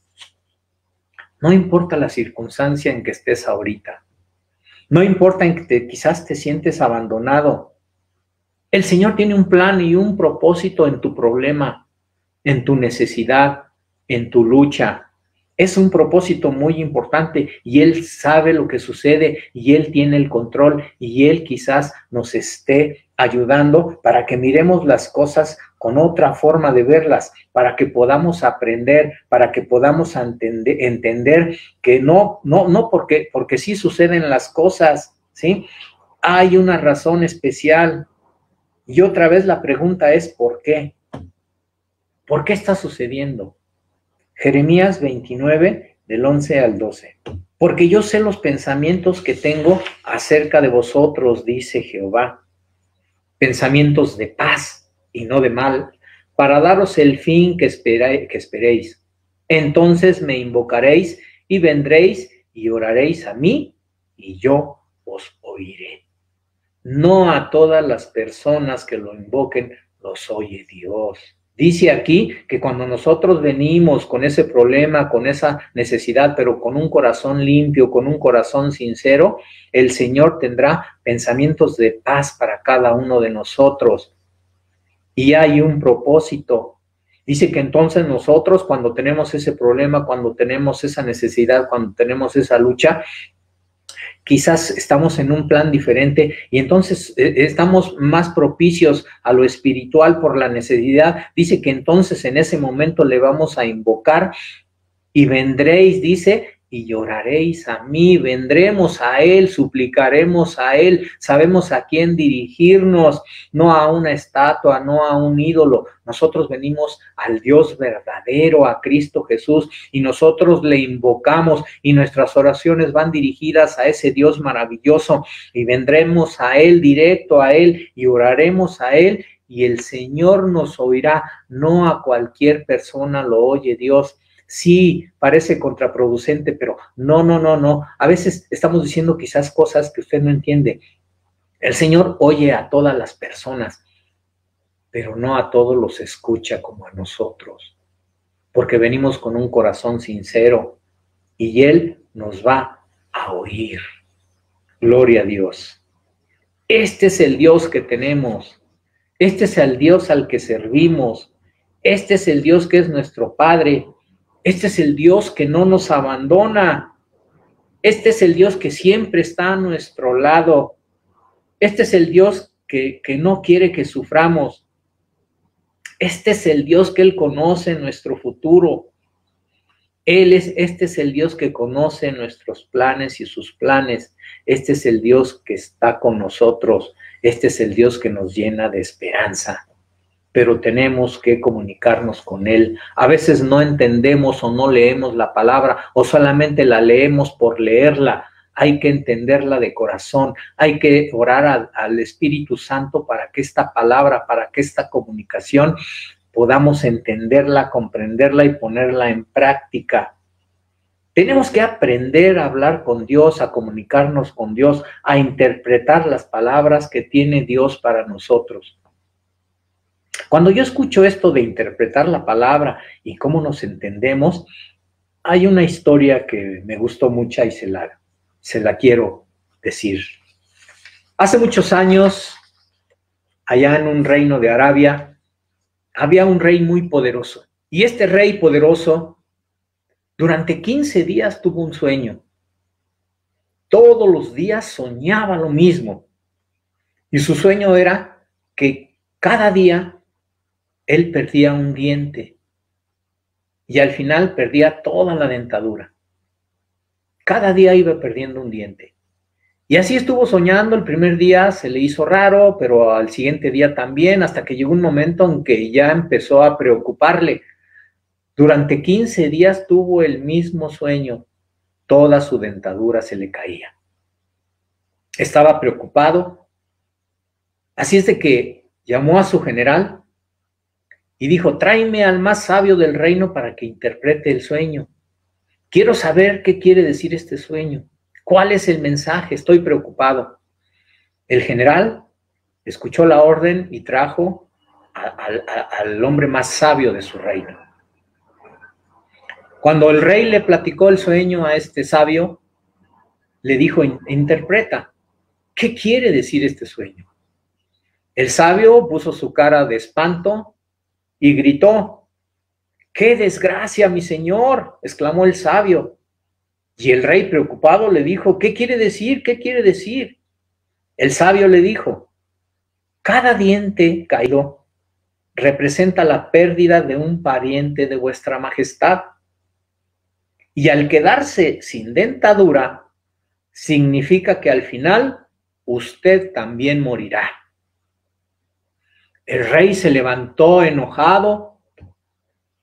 No importa la circunstancia en que estés ahorita. No importa en que quizás te sientes abandonado. El Señor tiene un plan y un propósito en tu problema, en tu necesidad, en tu lucha. Es un propósito muy importante y Él sabe lo que sucede y Él tiene el control y Él quizás nos esté ayudando para que miremos las cosas con otra forma de verlas, para que podamos aprender, para que podamos entender que no porque sí suceden las cosas, ¿sí? Hay una razón especial. Y otra vez la pregunta es, ¿por qué? ¿Por qué está sucediendo? Jeremías 29, del 11 al 12. Porque yo sé los pensamientos que tengo acerca de vosotros, dice Jehová. Pensamientos de paz y no de mal, para daros el fin que esperéis. Entonces me invocaréis y vendréis y oraréis a mí y yo os oiré. No a todas las personas que lo invoquen los oye Dios. Dice aquí que cuando nosotros venimos con ese problema, con esa necesidad, pero con un corazón limpio, con un corazón sincero, el Señor tendrá pensamientos de paz para cada uno de nosotros. Y hay un propósito. Dice que entonces nosotros, cuando tenemos ese problema, cuando tenemos esa necesidad, cuando tenemos esa lucha, quizás estamos en un plan diferente y entonces estamos más propicios a lo espiritual por la necesidad. Dice que entonces en ese momento le vamos a invocar y vendréis, dice, y lloraréis a mí, vendremos a Él, suplicaremos a Él, sabemos a quién dirigirnos, no a una estatua, no a un ídolo. Nosotros venimos al Dios verdadero, a Cristo Jesús, y nosotros le invocamos y nuestras oraciones van dirigidas a ese Dios maravilloso y vendremos a Él, directo a Él, y oraremos a Él y el Señor nos oirá. No a cualquier persona lo oye Dios. Sí, parece contraproducente, pero no. A veces estamos diciendo quizás cosas que usted no entiende. El Señor oye a todas las personas, pero no a todos los escucha como a nosotros, porque venimos con un corazón sincero y Él nos va a oír. Gloria a Dios. Este es el Dios que tenemos. Este es el Dios al que servimos. Este es el Dios que es nuestro Padre. Este es el Dios que no nos abandona. Este es el Dios que siempre está a nuestro lado. Este es el Dios que no quiere que suframos. Este es el Dios que Él conoce nuestro futuro. Este es el Dios que conoce nuestros planes y sus planes. Este es el Dios que está con nosotros. Este es el Dios que nos llena de esperanza. Pero tenemos que comunicarnos con Él. A veces no entendemos o no leemos la palabra o solamente la leemos por leerla. Hay que entenderla de corazón. Hay que orar al Espíritu Santo para que esta palabra, para que esta comunicación podamos entenderla, comprenderla y ponerla en práctica. Tenemos que aprender a hablar con Dios, a comunicarnos con Dios, a interpretar las palabras que tiene Dios para nosotros. Cuando yo escucho esto de interpretar la palabra y cómo nos entendemos, hay una historia que me gustó mucho y se la quiero decir. Hace muchos años, allá en un reino de Arabia, había un rey muy poderoso. Y este rey poderoso, durante 15 días tuvo un sueño. Todos los días soñaba lo mismo. Y su sueño era que cada día él perdía un diente. Y al final perdía toda la dentadura. Cada día iba perdiendo un diente. Y así estuvo soñando. El primer día se le hizo raro, pero al siguiente día también, hasta que llegó un momento en que ya empezó a preocuparle. Durante 15 días tuvo el mismo sueño. Toda su dentadura se le caía. Estaba preocupado. Así es de que llamó a su general y dijo: tráeme al más sabio del reino para que interprete el sueño. Quiero saber qué quiere decir este sueño. ¿Cuál es el mensaje? Estoy preocupado. El general escuchó la orden y trajo al hombre más sabio de su reino. Cuando el rey le platicó el sueño a este sabio, le dijo: interpreta, ¿qué quiere decir este sueño? El sabio puso su cara de espanto y gritó: ¡qué desgracia, mi señor!, exclamó el sabio. Y el rey, preocupado, le dijo: ¿qué quiere decir? ¿Qué quiere decir? El sabio le dijo: cada diente caído representa la pérdida de un pariente de vuestra majestad. Y al quedarse sin dentadura, significa que al final usted también morirá. El rey se levantó enojado.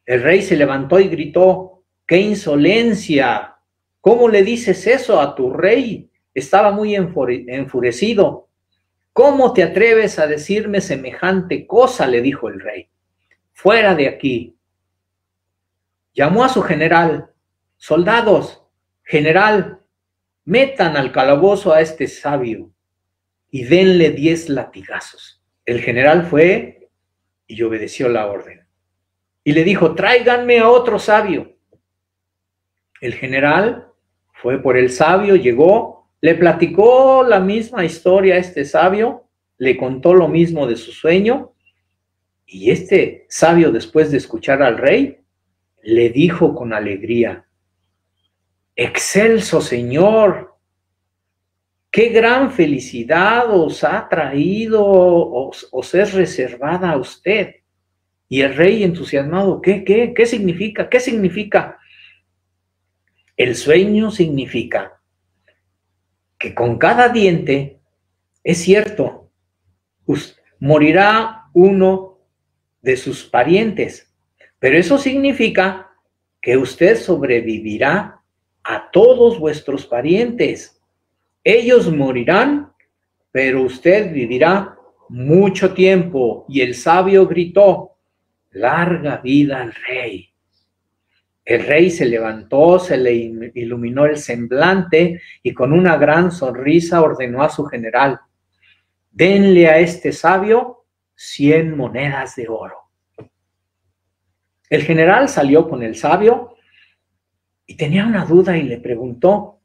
El rey se levantó y gritó: ¡qué insolencia! ¿Cómo le dices eso a tu rey? Estaba muy enfurecido. ¿Cómo te atreves a decirme semejante cosa?, le dijo el rey. Fuera de aquí. Llamó a su general: soldados, general, metan al calabozo a este sabio y denle 10 latigazos. El general fue y obedeció la orden. Y le dijo: tráiganme a otro sabio. El general fue por el sabio, llegó, le platicó la misma historia a este sabio, le contó lo mismo de su sueño, y este sabio, después de escuchar al rey, le dijo con alegría: excelso señor, qué gran felicidad os ha traído, os es reservada a usted. Y el rey, entusiasmado: ¿Qué significa? ¿Qué significa? El sueño significa que con cada diente, es cierto, morirá uno de sus parientes, pero eso significa que usted sobrevivirá a todos vuestros parientes. Ellos morirán, pero usted vivirá mucho tiempo. Y el sabio gritó: larga vida al rey. El rey se levantó, se le iluminó el semblante y con una gran sonrisa ordenó a su general: denle a este sabio 100 monedas de oro. El general salió con el sabio y tenía una duda y le preguntó: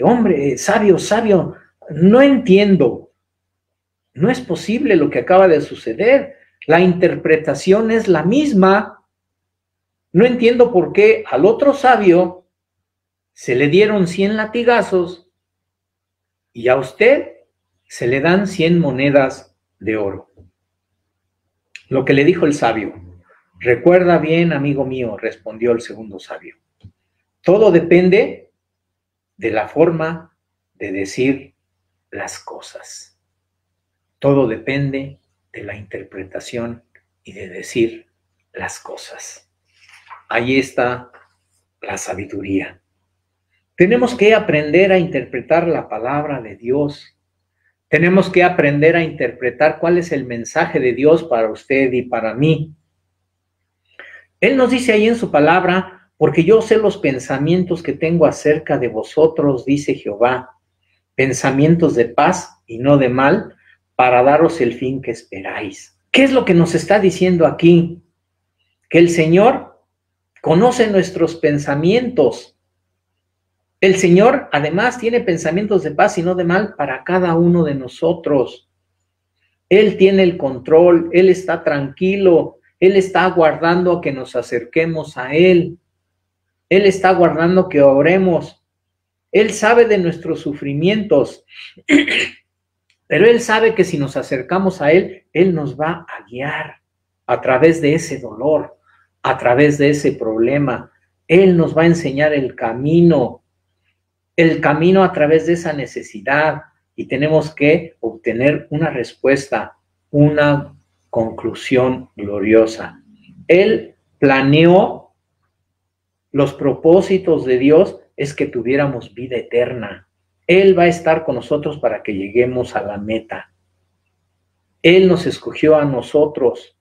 hombre, sabio, no entiendo. No es posible lo que acaba de suceder. La interpretación es la misma. No entiendo por qué al otro sabio se le dieron 100 latigazos y a usted se le dan 100 monedas de oro. Lo que le dijo el sabio: recuerda bien, amigo mío, respondió el segundo sabio. Todo depende de la forma de decir las cosas. Todo depende de la interpretación y de decir las cosas. Ahí está la sabiduría. Tenemos que aprender a interpretar la palabra de Dios. Tenemos que aprender a interpretar cuál es el mensaje de Dios para usted y para mí. Él nos dice ahí en su palabra: porque yo sé los pensamientos que tengo acerca de vosotros, dice Jehová, pensamientos de paz y no de mal, para daros el fin que esperáis. ¿Qué es lo que nos está diciendo aquí? Que el Señor conoce nuestros pensamientos. El Señor además tiene pensamientos de paz y no de mal para cada uno de nosotros. Él tiene el control, Él está tranquilo, Él está aguardando que nos acerquemos a Él. Él está aguardando que oremos. Él sabe de nuestros sufrimientos, pero Él sabe que si nos acercamos a Él, Él nos va a guiar a través de ese dolor, a través de ese problema. Él nos va a enseñar el camino a través de esa necesidad, y tenemos que obtener una respuesta, una conclusión gloriosa. Él planeó, los propósitos de Dios es que tuviéramos vida eterna. Él va a estar con nosotros para que lleguemos a la meta. Él nos escogió a nosotros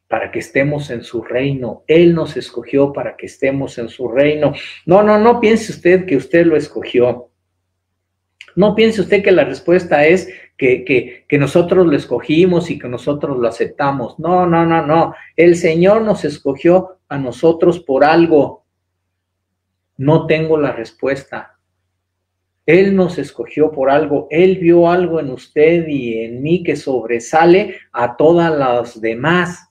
para que estemos en su reino. Él nos escogió para que estemos en su reino. No piense usted que usted lo escogió. No piense usted que la respuesta es que nosotros lo escogimos y que nosotros lo aceptamos. No. El Señor nos escogió a nosotros por algo. No tengo la respuesta. Él nos escogió por algo. Él vio algo en usted y en mí que sobresale a todas las demás.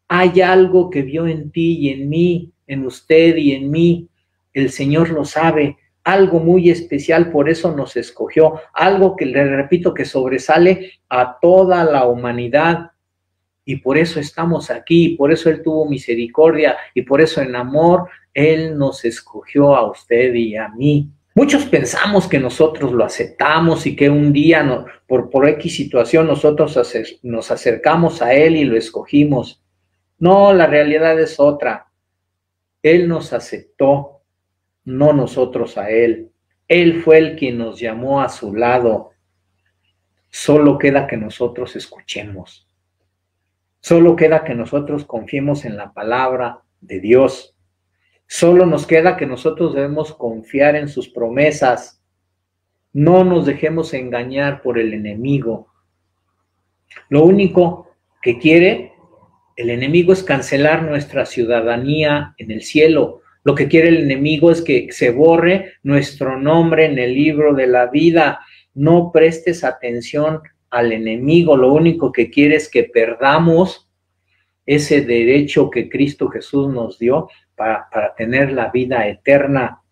Hay algo que vio en ti y en mí, en usted y en mí. El Señor lo sabe. Algo muy especial, por eso nos escogió. Algo que, le repito, que sobresale a toda la humanidad. Y por eso estamos aquí, por eso Él tuvo misericordia y por eso en amor Él nos escogió a usted y a mí. Muchos pensamos que nosotros lo aceptamos y que un día, por X situación, nosotros nos acercamos a Él y lo escogimos. No, la realidad es otra. Él nos aceptó, no nosotros a Él. Él fue el quien nos llamó a su lado. Solo queda que nosotros escuchemos. Solo queda que nosotros confiemos en la palabra de Dios. Solo nos queda que nosotros debemos confiar en sus promesas. No nos dejemos engañar por el enemigo. Lo único que quiere el enemigo es cancelar nuestra ciudadanía en el cielo. Lo que quiere el enemigo es que se borre nuestro nombre en el libro de la vida. No prestes atención al enemigo. Lo único que quiere es que perdamos ese derecho que Cristo Jesús nos dio para tener la vida eterna.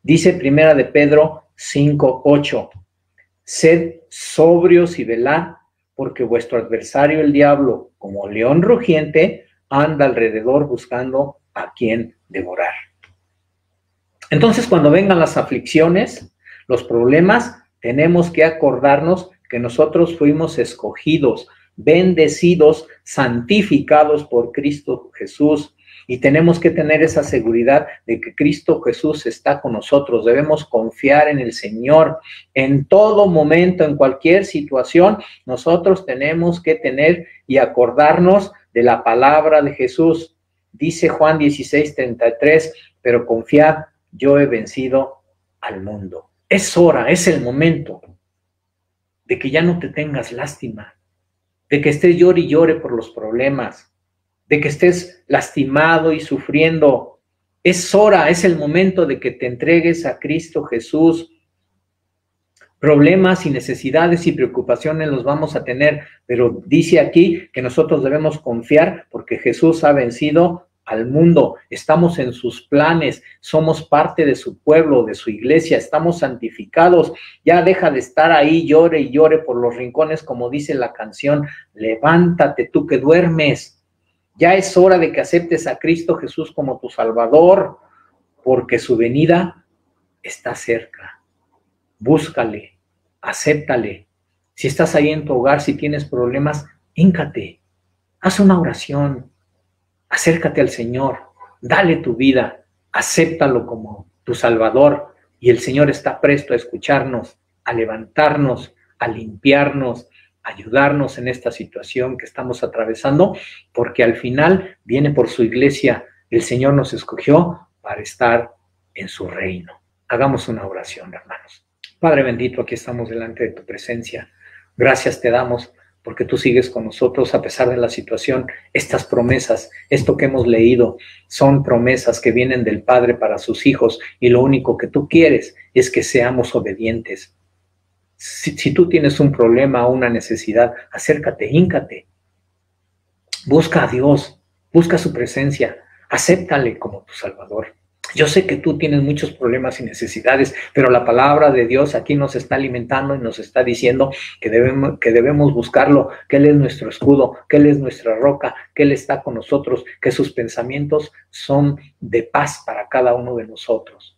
Dice Primera de Pedro 5:8: sed sobrios y velad, porque vuestro adversario el diablo, como león rugiente, anda alrededor buscando a quien devorar. Entonces, cuando vengan las aflicciones, los problemas, tenemos que acordarnos que nosotros fuimos escogidos, bendecidos, santificados por Cristo Jesús. Y tenemos que tener esa seguridad de que Cristo Jesús está con nosotros. Debemos confiar en el Señor en todo momento, en cualquier situación. Nosotros tenemos que tener y acordarnos de la palabra de Jesús. Dice Juan 16:33, pero confiad, yo he vencido al mundo. Es hora, es el momento de que ya no te tengas lástima, de que estés llore y llore por los problemas, de que estés lastimado y sufriendo. Es hora, es el momento de que te entregues a Cristo Jesús. Problemas y necesidades y preocupaciones los vamos a tener, pero dice aquí que nosotros debemos confiar porque Jesús ha vencido al mundo, estamos en sus planes, somos parte de su pueblo, de su iglesia, estamos santificados. Ya deja de estar ahí, llore y llore por los rincones, como dice la canción. Levántate tú que duermes. Ya es hora de que aceptes a Cristo Jesús como tu Salvador, porque su venida está cerca. Búscale, acéptale. Si estás ahí en tu hogar, si tienes problemas, híncate, haz una oración, acércate al Señor, dale tu vida, acéptalo como tu Salvador, y el Señor está presto a escucharnos, a levantarnos, a limpiarnos, a ayudarnos en esta situación que estamos atravesando, porque al final viene por su iglesia. El Señor nos escogió para estar en su reino. Hagamos una oración, hermanos. Padre bendito, aquí estamos delante de tu presencia. Gracias te damos porque tú sigues con nosotros a pesar de la situación. Estas promesas, esto que hemos leído, son promesas que vienen del Padre para sus hijos, y lo único que tú quieres es que seamos obedientes. Si tú tienes un problema o una necesidad, acércate, híncate. Busca a Dios, busca su presencia, acéptale como tu Salvador. Yo sé que tú tienes muchos problemas y necesidades, pero la palabra de Dios aquí nos está alimentando y nos está diciendo que debemos buscarlo, que Él es nuestro escudo, que Él es nuestra roca, que Él está con nosotros, que sus pensamientos son de paz para cada uno de nosotros.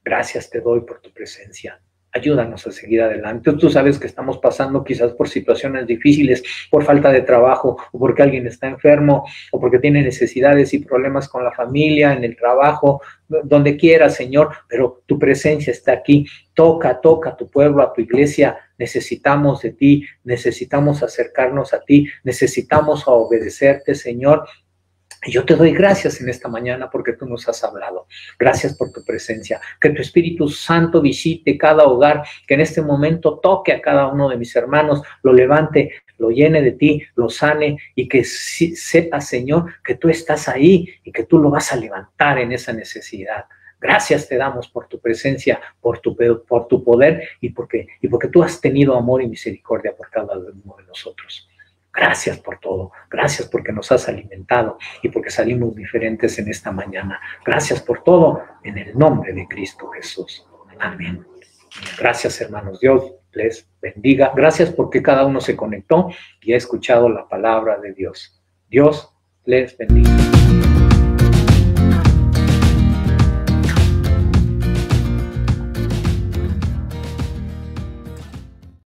Gracias te doy por tu presencia. Ayúdanos a seguir adelante. Tú sabes que estamos pasando quizás por situaciones difíciles, por falta de trabajo, o porque alguien está enfermo, o porque tiene necesidades y problemas con la familia, en el trabajo, donde quiera, Señor, pero tu presencia está aquí. Toca a tu pueblo, a tu iglesia. Necesitamos de ti, necesitamos acercarnos a ti, necesitamos obedecerte, Señor. Y yo te doy gracias en esta mañana porque tú nos has hablado. Gracias por tu presencia. Que tu Espíritu Santo visite cada hogar, que en este momento toque a cada uno de mis hermanos, lo levante, lo llene de ti, lo sane, y que sepa, Señor, que tú estás ahí y que tú lo vas a levantar en esa necesidad. Gracias te damos por tu presencia, por tu poder, y porque tú has tenido amor y misericordia por cada uno de nosotros. Gracias por todo, gracias porque nos has alimentado y porque salimos diferentes en esta mañana. Gracias por todo, en el nombre de Cristo Jesús. Amén. Gracias, hermanos. Dios les bendiga. Gracias porque cada uno se conectó y ha escuchado la palabra de Dios. Dios les bendiga.